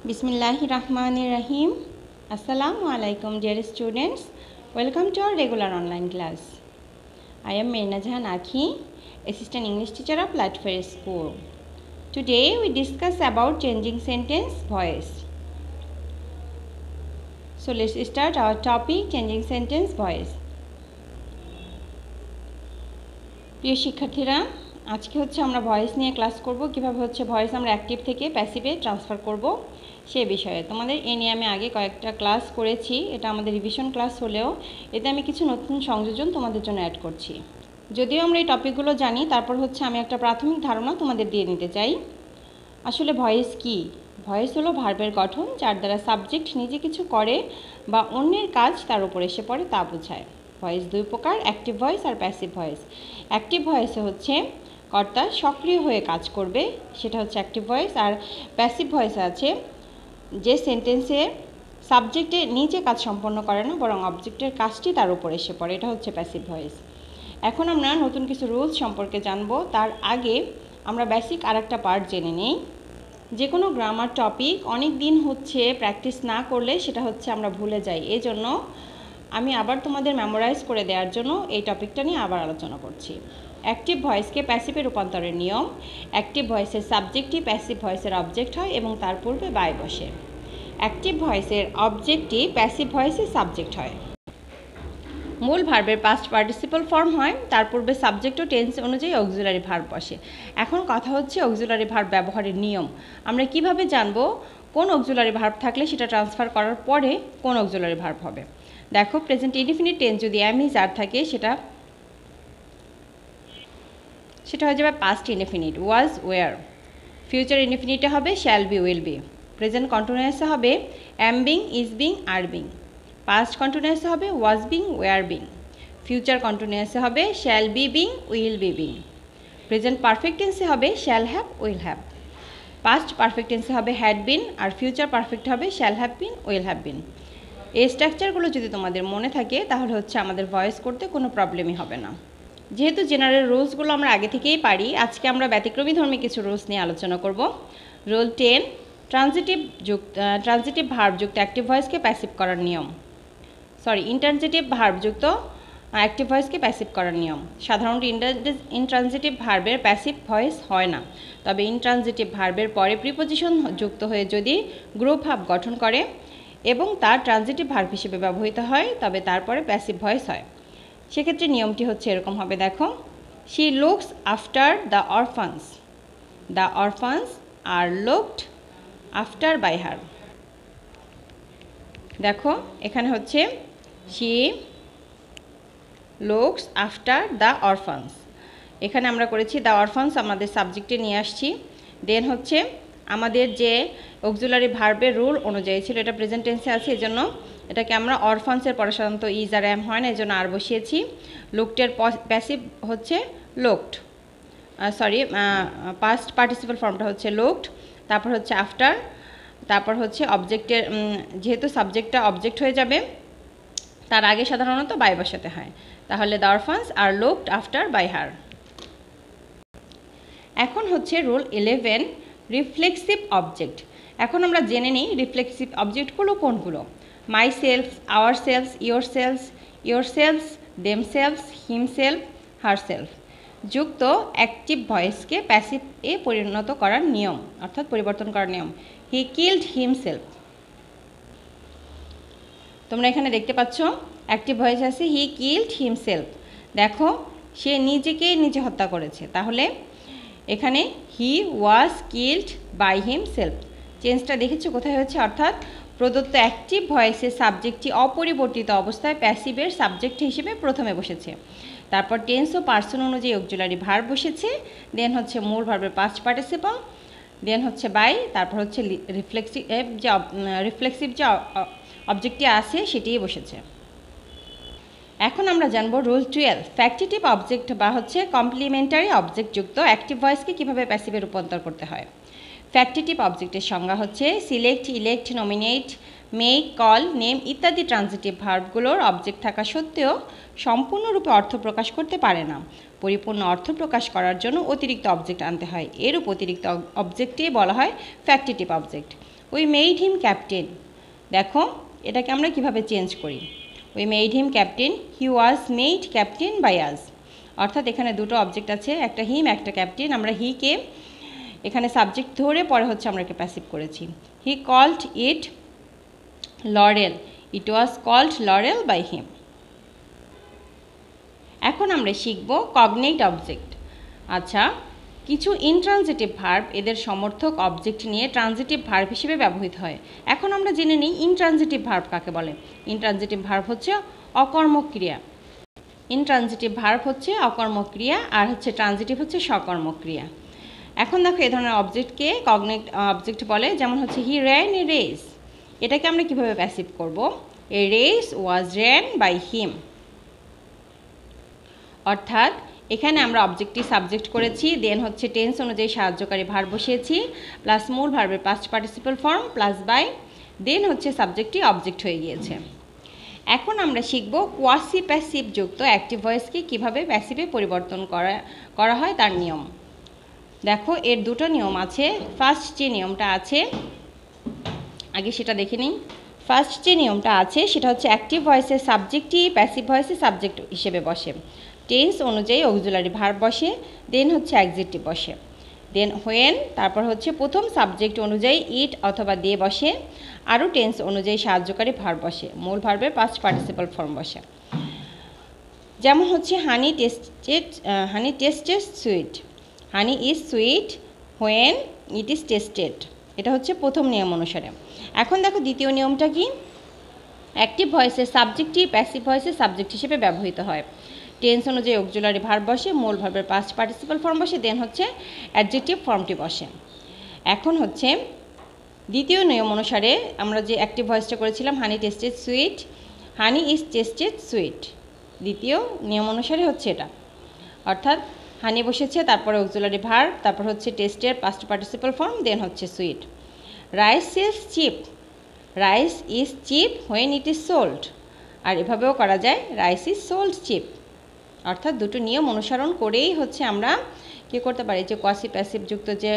Bismillahirrahmanirrahim. Assalamu alaikum dear students. Welcome to our regular online class. I am Meena Jahan Akhi, Assistant English Teacher of Platfair School. Today we discuss about changing sentence voice. So let's start our topic, changing sentence voice. প্রিয় শিক্ষার্থীরা, আজকে হচ্ছে আমরা voice নিয়ে class করব, কিভাবে হচ্ছে voice আমরা অ্যাক্টিভ থেকে প্যাসিভে ট্রান্সফার করব সেই বিষয়ে। তোমাদের এ নিয়ে আমি আগে কয়েকটা ক্লাস করেছি, এটা আমাদের রিভিশন ক্লাস হলেও এতে আমি কিছু নতুন সংযোজন তোমাদের জন্য অ্যাড করছি। যদিও আমরা এই টপিকগুলো জানি, তারপর হচ্ছে আমি একটা প্রাথমিক ধারণা তোমাদের দিয়ে নিতে চাই। আসলে ভয়েস কি? ভয়েস হলো ভার্বের গঠন, যার দ্বারা সাবজেক্ট নিজে কিছু করে বা অন্যের কাজ তার উপর এসে পড়ে তা বোঝায়। ভয়েস দুই প্রকার, অ্যাক্টিভ ভয়েস আর প্যাসিভ ভয়েস। অ্যাক্টিভ ভয়েসে হচ্ছে কর্তা সক্রিয় হয়ে কাজ করবে, সেটা হচ্ছে অ্যাক্টিভ ভয়েস। আর প্যাসিভ ভয়েসে আছে যে সেন্টেন্সে সাবজেক্টে নিজে কাজ সম্পন্ন করে না, বরং অবজেক্টের কাজটি তার উপর এসে পড়ে, এটা হচ্ছে প্যাসিভ ভয়েস। এখন আমরা নতুন কিছু রুলস সম্পর্কে জানবো। তার আগে আমরা বেসিক আরেকটা পার্ট জেনে নিই। যে কোনো গ্রামার টপিক অনেক দিন হচ্ছে প্র্যাকটিস না করলে সেটা হচ্ছে আমরা ভুলে যাই। এই জন্য আমি আবার তোমাদের মেমোরাইজ করে দেওয়ার জন্য এই টপিকটা নিয়ে আবার আলোচনা করছি। অ্যাক্টিভ ভয়েসকে প্যাসিভে রূপান্তরের নিয়ম। অ্যাক্টিভ ভয়েসের সাবজেক্টই প্যাসিভ ভয়েসের অবজেক্ট হয় এবং তার পূর্বে বাই বসে। অ্যাক্টিভ ভয়েসের অবজেক্টই প্যাসিভ ভয়েসের সাবজেক্ট হয়। মূল ভার্বের পাস্ট পার্টিসিপল ফর্ম হয়, তার পূর্বে সাবজেক্ট ও টেন্স অনুযায়ী অক্সিলারি ভার্ব বসে। এখন কথা হচ্ছে অক্সিলারি ভার্ব ব্যবহারের নিয়ম। আমরা কিভাবে জানবো কোন অক্সিলারি ভার্ব থাকলে সেটা ট্রান্সফার করার পরে কোন অক্সিলারি ভার্ব হবে? দেখো, প্রেজেন্ট ইনডিফিনিট টেন্স যদি এম ইজ আর থাকে সেটা হয়ে যাবে past indefinite, was were. Future ইনডিফিনিটে হবে shall be will be. Present কন্টিনিউয়াসে হবে am being is being are being. Past কন্টিনিউয়াসে হবে was being were being. Future কন্টিনিউয়াসে হবে shall be being will be being. Present perfect টেন্সে হবে shall have will have. Past perfect টেন্সে হবে হ্যাড বিন, আর ফিউচার পারফেক্ট হবে shall have been will have been. এই স্ট্রাকচারগুলো যদি তোমাদের মনে থাকে তাহলে হচ্ছে আমাদের ভয়েস করতে কোনো প্রবলেমই হবে না। যেহেতু জেনারেল রুলসগুলো আমরা আগে থেকেই পারি, আজকে আমরা ব্যতিক্রমী ধর্মী কিছু রুলস নিয়ে আলোচনা করব। রুল 10, ট্রানজিটিভ ভার্বযুক্ত অ্যাক্টিভ ভয়েসকে প্যাসিভ করার নিয়ম। ইন্ট্রানজিটিভ ভার্বযুক্ত অ্যাক্টিভ ভয়েসকে প্যাসিভ করার নিয়ম। সাধারণত ইনট্রানজিটিভ ভার্বের প্যাসিভ ভয়েস হয় না, তবে ইনট্রানজিটিভ ভার্বের পরে প্রিপোজিশন যুক্ত হয়ে যদি গ্রুপ ভাব গঠন করে এবং তার ট্রানজিটিভ ভার্ব হিসেবে ব্যবহৃত হয়, তবে তারপরে প্যাসিভ ভয়েস হয়। সেক্ষেত্রে নিয়মটি হচ্ছে এরকম হবে, দেখো। She looks after the orphans. The orphans are looked after by her. দেখো, এখানে হচ্ছে she looks after the orphans. এখানে আমরা করেছি দ্য অরফানস, আমাদের সাবজেক্টে নিয়ে আসছি। দেন হচ্ছে আমাদের যে অক্সিলারি ভার্বের রুল অনুযায়ী ছিল, এটা প্রেজেন্ট টেন্সে আছে, এজন্য এটাকে আমরা অরফানসের পরে সাধারণত ইজ আর এম হয় না, এজন্য আর বসিয়েছি। লুকটের প্যাসিভ হচ্ছে লুকড, পাস্ট পার্টিসিপল ফর্মটা হচ্ছে লুকড, তারপর হচ্ছে আফটার, তারপর হচ্ছে অবজেক্টের, যেহেতু সাবজেক্টটা অবজেক্ট হয়ে যাবে তার আগে সাধারণত বাই বসাতে হয়। তাহলে the orphans are looked after by her. এখন হচ্ছে রুল 11, রিফ্লেক্সিভ অবজেক্ট। এখন আমরা জেনে নিই রিফ্লেক্সিভ অবজেক্টগুলো কোনগুলো। Myself, ourselves, yourselves, themselves, himself, herself যুক্ত অ্যাক্টিভ ভয়েসকে প্যাসিভে পরিণত করার নিয়ম, অর্থাৎ পরিবর্তন করার নিয়ম। He killed himself. তোমরা এখানে দেখতে পাচ্ছ অ্যাক্টিভ ভয়েস আছে হি কিল্ড হিমসেলফ। দেখো, সে নিজেকে নিজে হত্যা করেছে, তাহলে এখানে হি ওয়াজ কিল্ড বাই হিমসেলফ। চেঞ্জটা দেখেছো কোথায় হয়েছে? অর্থাৎ প্রদত্ত অ্যাক্টিভ ভয়েসের সাবজেক্টটি অপরিবর্তিত অবস্থায় প্যাসিভের সাবজেক্ট হিসেবে প্রথমে বসেছে, তারপর টেন্স ও পার্সন অনুযায়ী অক্সিলারি ভার্ব বসেছে, দেন হচ্ছে মূল ভার্বের পাস্ট পার্টিসিপল, দেন হচ্ছে বাই, তারপর হচ্ছে রিফ্লেক্সিভ যে অবজেক্টটি আছে সেটিই বসেছে। এখন আমরা জানবো রুল 12, ফ্যাক্টিটিভ অবজেক্ট বা হচ্ছে কমপ্লিমেন্টারি অবজেক্ট যুক্ত অ্যাক্টিভ ভয়েসকে কীভাবে প্যাসিভে রূপান্তর করতে হয়। ফ্যাক্টিটিভ অবজেক্টের সংজ্ঞা হচ্ছে select, elect, nominate, make, call, name ইত্যাদি ট্রানজিটিভ ভার্বগুলোর অবজেক্ট থাকা সত্ত্বেও সম্পূর্ণরূপে অর্থ প্রকাশ করতে পারে না। পরিপূর্ণ অর্থ প্রকাশ করার জন্য অতিরিক্ত অবজেক্ট আনতে হয়। এরূপ অতিরিক্ত অবজেক্টই বলা হয় factitive object. We made him captain. দেখো এটাকে আমরা কিভাবে চেঞ্জ করি, we made him captain, he was made captain by us. অর্থাৎ এখানে দুটো অবজেক্ট আছে, একটা হিম একটা ক্যাপ্টেন। আমরা হিকে এখানে সাবজেক্ট ধরে পরে হচ্ছে আমরা একে প্যাসিভ করেছি। He called it laurel, it was called laurel by him. এখন আমরা শিখব কগনেট অবজেক্ট। আচ্ছা, কিছু ইনট্রানজিটিভ ভার্ব এদের সমর্থক অবজেক্ট নিয়ে ট্রানজিটিভ ভার্ব হিসেবে ব্যবহৃত হয়। এখন আমরা জেনে নিই ইনট্রানজিটিভ ভার্ব কাকে বলে। ইনট্রানজিটিভ ভার্ব হচ্ছে অকর্মক ক্রিয়া। ইনট্রানজিটিভ ভার্ব হচ্ছে অকর্মক ক্রিয়া, আর হচ্ছে ট্রানজিটিভ হচ্ছে সকর্মক ক্রিয়া। এখন দেখো এই ধরনের অবজেক্টকে কগনেট অবজেক্ট বলে। যেমন হচ্ছে হি র্যান এ রেস, এটাকে আমরা কিভাবে প্যাসিভ করব, a race was ran by him. অর্থাৎ এখানে আমরা অবজেক্টটি সাবজেক্ট করেছি, দেন হচ্ছে টেন্স অনুযায়ী সাহায্যকারী ভার্ব বসিয়েছি, প্লাস মূল ভার্বের past participle form plus by, then হচ্ছে সাবজেক্টটি অবজেক্ট হয়ে গিয়েছে। এখন আমরা শিখব কোয়াসি প্যাসিভ যুক্ত অ্যাক্টিভ ভয়েসকে কিভাবে প্যাসিভে পরিবর্তন করা হয় তার নিয়ম। দেখো এর দুটো নিয়ম আছে। ফার্স্ট যে নিয়মটা আছে আগে সেটা দেখে নিই। ফার্স্ট যে নিয়মটা আছে সেটা হচ্ছে অ্যাক্টিভ ভয়েসের সাবজেক্টই প্যাসিভ ভয়েসের সাবজেক্ট হিসেবে বসে, টেন্স অনুযায়ী অক্সিলারি ভার্ব বসে, দেন হচ্ছে অ্যাডজেক্টিভ বসে, দেন হোয়েন, তারপর হচ্ছে প্রথম সাবজেক্ট অনুযায়ী ইট অথবা দে বসে, আরও টেন্স অনুযায়ী সাহায্যকারী ভার্ব বসে, মূল ভার্বের পাস্ট পার্টিসিপল ফর্ম বসে। যেমন হচ্ছে honey tasted sweet, honey is sweet when it is tasted. এটা হচ্ছে প্রথম নিয়ম অনুসারে। এখন দেখো দ্বিতীয় নিয়মটা কি, অ্যাক্টিভ ভয়েসের সাবজেক্টই প্যাসিভ ভয়েসের সাবজেক্ট হিসেবে ব্যবহৃত হয়, টেন্স অনুযায়ী অক্সিলারি ভার্ব বসে, মূল ভার্বের পাস্ট পার্টিসিপল ফর্ম বসে, দেন হচ্ছে অ্যাডজেক্টিভ ফর্মটি বসে। এখন হচ্ছে দ্বিতীয় নিয়ম অনুসারে আমরা যে অ্যাক্টিভ ভয়েসটা করেছিলাম honey tasted sweet, honey is tasted sweet, দ্বিতীয় নিয়ম অনুসারে হচ্ছে এটা। অর্থাৎ হানি বসেছে, তারপরে অক্সিলারি ভার্ব, তারপর হচ্ছে টেস্টের পাস্ট পার্টিসিপল ফর্ম, দেন হচ্ছে sweet. Rice is cheap, rice is cheap when it is sold, আর এভাবেও করা যায় রাইস ইজ সোল্ড চিপ। অর্থাৎ দুটো নিয়ম অনুসরণ করেই হচ্ছে আমরা কী করতে পারি, যে কোয়াসি প্যাসিভ যুক্ত যে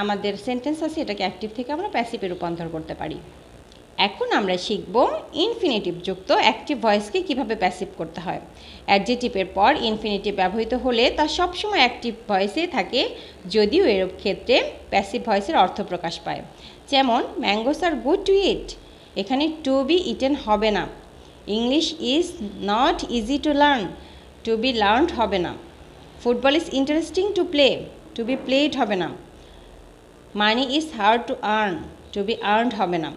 আমাদের সেন্টেন্স আছে এটাকে অ্যাক্টিভ থেকে আমরা প্যাসিভে রূপান্তর করতে পারি। এখন আমরা শিখব ইনফিনিটিভ যুক্ত অ্যাক্টিভ ভয়েসকে কিভাবে প্যাসিভ করতে হয়। অ্যাডজেক্টিভের পর ইনফিনিটিভ ব্যবহৃত হলে তা সবসময় অ্যাক্টিভ ভয়েসে থাকে, যদিও এর ক্ষেত্রে প্যাসিভ ভয়েসের অর্থ প্রকাশ পায়। যেমন mangoes are good to eat, এখানে টু বি ইটেন হবে না। English is not easy to learn, to be learned হবে না। Football is interesting to play, to be played হবে না। Money is hard to earn, to be earned হবে না।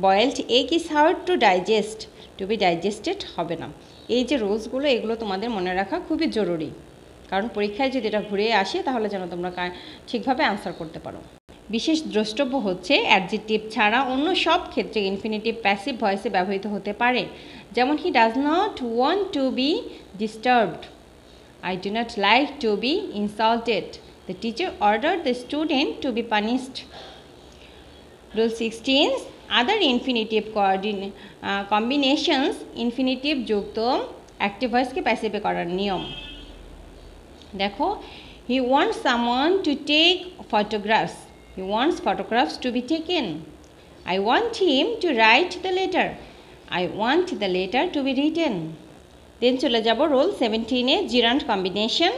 Boiled egg is hard to digest, to be digested হবে না। এই যে রুলসগুলো এগুলো তোমাদের মনে রাখা খুবই জরুরি, কারণ পরীক্ষায় যদি এটা ঘুরে আসে তাহলে যেন তোমরা ঠিকভাবে আনসার করতে পারো। বিশেষ দ্রষ্টব্য হচ্ছে অ্যাডজেক্টিভ ছাড়া অন্য সব ক্ষেত্রে ইনফিনিটিভ প্যাসিভ ভয়েসে ব্যবহৃত হতে পারে। যেমন he does not want to be disturbed, I do not like to be insulted, the teacher order the student to be punished. Rule 16, other infinitive combinations infinitive যুক্ত অ্যাক্টিভ ভয়েসকে প্যাসিভে করার নিয়ম। দেখো he wants someone to take photographs, he wants photographs to be taken. I want him to write the letter, I want the letter to be written. Then চলে যাব rule 17-এ জিরান্ড combination,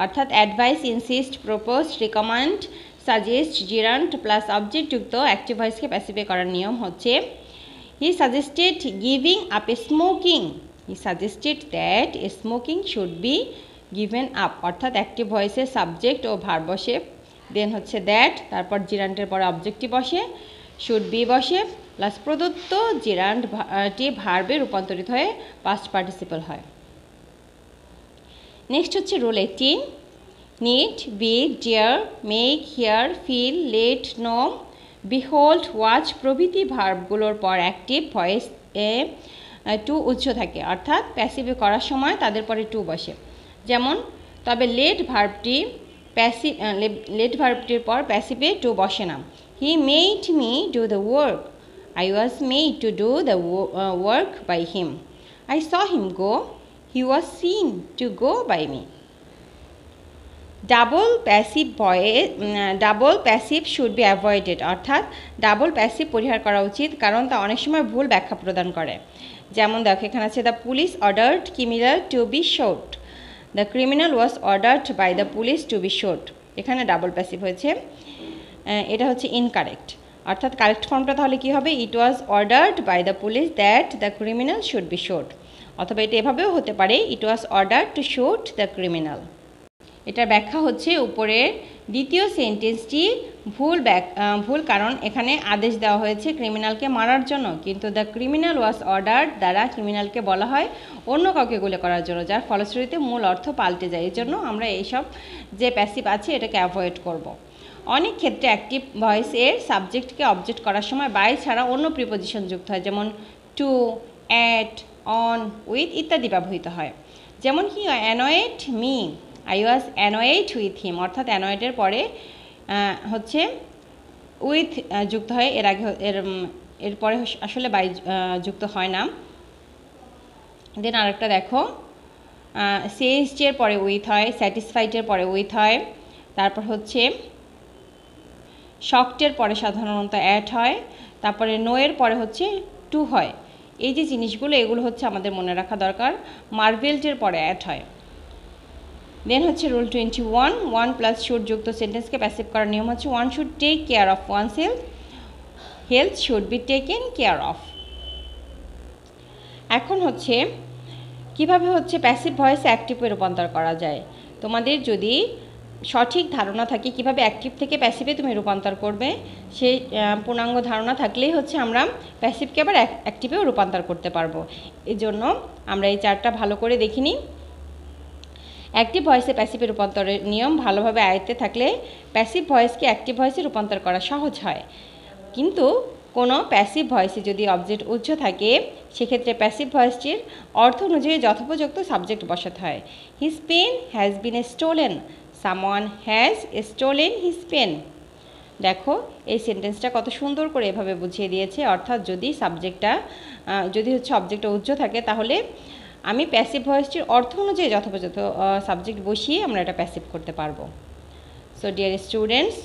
অর্থাৎ advice, insist, propose, recommend, suggest, জিরান্ড plus object যুক্ত active ভয়েসকে প্যাসিভে করার নিয়ম হচ্ছে he suggested giving up A smoking, he suggested that a smoking should be given up. অর্থাৎ অ্যাক্টিভ ভয়েসের সাবজেক্ট ও ভার্ব বসে, দেন হচ্ছে দ্যাট, তারপর জিরান্ডের পরে অবজেক্টটি বসে, শুড বি বসে, প্লাস প্রদত্ত জিরান্ডটি ভার্বে রূপান্তরিত হয়ে পাস্ট পার্টিসিপল হয়। নেক্সট হচ্ছে rule 18, need, bid, dare, make, hear, feel, let, know, behold, watch প্রভৃতি ভার্বগুলোর পর অ্যাক্টিভ ভয়েস টু উচ্চ থাকে, অর্থাৎ প্যাসিভে করার সময় তাদের পরে টু বসে। যেমন তবে লেট ভার্বটির পর প্যাসিভে টু বসে না। He made me do the work, I was made to do the work by him. I saw him go, he was seen to go by me. Double passive should be avoided, অর্থাৎ double passive পরিহার করা উচিত, কারণ তা অনেক সময় ভুল ব্যাখ্যা প্রদান করে। যেমন দেখো এখানে আছে the police ordered criminal to be shot, the criminal was ordered by the police to be shot. এখানে ডাবল প্যাসিভ হয়েছে, এটা হচ্ছে ইনকারেক্ট। অর্থাৎ কারেক্ট ফর্মটা তাহলে কী হবে? It was ordered by the police that the criminal should be shot, অথবা এটা এভাবেও হতে পারে, it was ordered to shoot the criminal. এটার ব্যাখ্যা হচ্ছে উপরের দ্বিতীয় সেন্টেন্সটি ভুল, কারণ এখানে আদেশ দেওয়া হয়েছে ক্রিমিনালকে মারার জন্য, কিন্তু দ্য ক্রিমিনাল ওয়াজ অর্ডার্ড দ্বারা ক্রিমিনালকে বলা হয় অন্য কাউকে গুলি করার জন্য, যার ফলশ্রুতিতে মূল অর্থ পাল্টে যায়। এই জন্য আমরা এইসব যে প্যাসিভ আছে এটাকে অ্যাভয়েড করব। অনেক ক্ষেত্রে অ্যাক্টিভ ভয়েসের সাবজেক্টকে অবজেক্ট করার সময় বাই ছাড়া অন্য প্রিপোজিশন যুক্ত হয়, যেমন টু, অ্যাট, অন, উইথ ইত্যাদি ব্যবহৃত হয়। যেমন কি annoyed me, I was annoyed with him, অর্থাৎ অ্যানয়েডের পরে হচ্ছে উইথ যুক্ত হয়, এর আগে এরপরে আসলে বাই যুক্ত হয় না। দেন আরেকটা দেখো, সেজের পরে উইথ হয়, স্যাটিসফাইডের পরে উইথ হয়, তারপর হচ্ছে শকটের পরে সাধারণত অ্যাট হয়, তারপরে নোয়ের পরে হচ্ছে টু হয়। এই যে জিনিসগুলো এগুলো হচ্ছে আমাদের মনে রাখা দরকার। মার্ভেলটের পরে অ্যাট হয়। দেন হচ্ছে রুল 21, ওয়ান প্লাস শুড যুক্ত সেন্টেন্সকে প্যাসিভ করার নিয়ম হচ্ছে one should take care of one's health should be taken care of. এখন হচ্ছে কিভাবে হচ্ছে প্যাসিভ ভয়েস অ্যাক্টিভে রূপান্তর করা যায়। তোমাদের যদি সঠিক ধারণা থাকে কিভাবে অ্যাক্টিভ থেকে প্যাসিভে তুমি রূপান্তর করবে, সেই পূর্ণাঙ্গ ধারণা থাকলেই হচ্ছে আমরা প্যাসিভকে আবার অ্যাক্টিভেও রূপান্তর করতে পারবো। এই জন্য আমরা এই চার্টটা ভালো করে দেখিনি। অ্যাক্টিভ ভয়েসে প্যাসিভে রূপান্তরের নিয়ম ভালোভাবে আয়ত্তে থাকলে প্যাসিভ ভয়েসকে অ্যাক্টিভ ভয়েসে রূপান্তর করা সহজ হয়। কিন্তু কোনো প্যাসিভ ভয়েসে যদি অবজেক্ট উচ্চ থাকে, সেক্ষেত্রে প্যাসিভ ভয়েসটির অর্থ অনুযায়ী যথোপযুক্ত সাবজেক্ট বসাতে হয়। His pen has been stolen, someone has stolen his pen. দেখো এই সেন্টেন্সটা কত সুন্দর করে এভাবে বুঝিয়ে দিয়েছে। অর্থাৎ যদি অবজেক্টটা উচ্চ থাকে, তাহলে আমি প্যাসিভ ভয়েসটির অর্থ অনুযায়ী যথোপযুক্ত সাবজেক্ট বসিয়ে আমরা এটা প্যাসিভ করতে পারবো। সো ডিয়ার স্টুডেন্টস,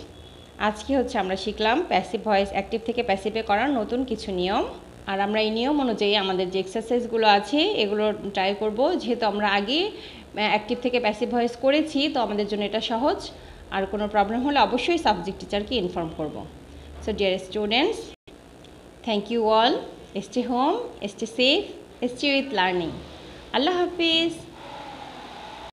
আজকে হচ্ছে আমরা শিখলাম প্যাসিভ ভয়েস অ্যাক্টিভ থেকে প্যাসিভে করার নতুন কিছু নিয়ম। আর আমরা এই নিয়ম অনুযায়ী আমাদের যে এক্সারসাইজগুলো আছে এগুলো ট্রাই করব। যেহেতু আমরা আগে অ্যাক্টিভ থেকে প্যাসিভ ভয়েস করেছি, তো আমাদের জন্য এটা সহজ। আর কোনো প্রবলেম হলে অবশ্যই সাবজেক্ট টিচারকে ইনফর্ম করব। So dear students, thank you all. Stay home, stay safe, stay with learning. আল্লাহ হাফিজ।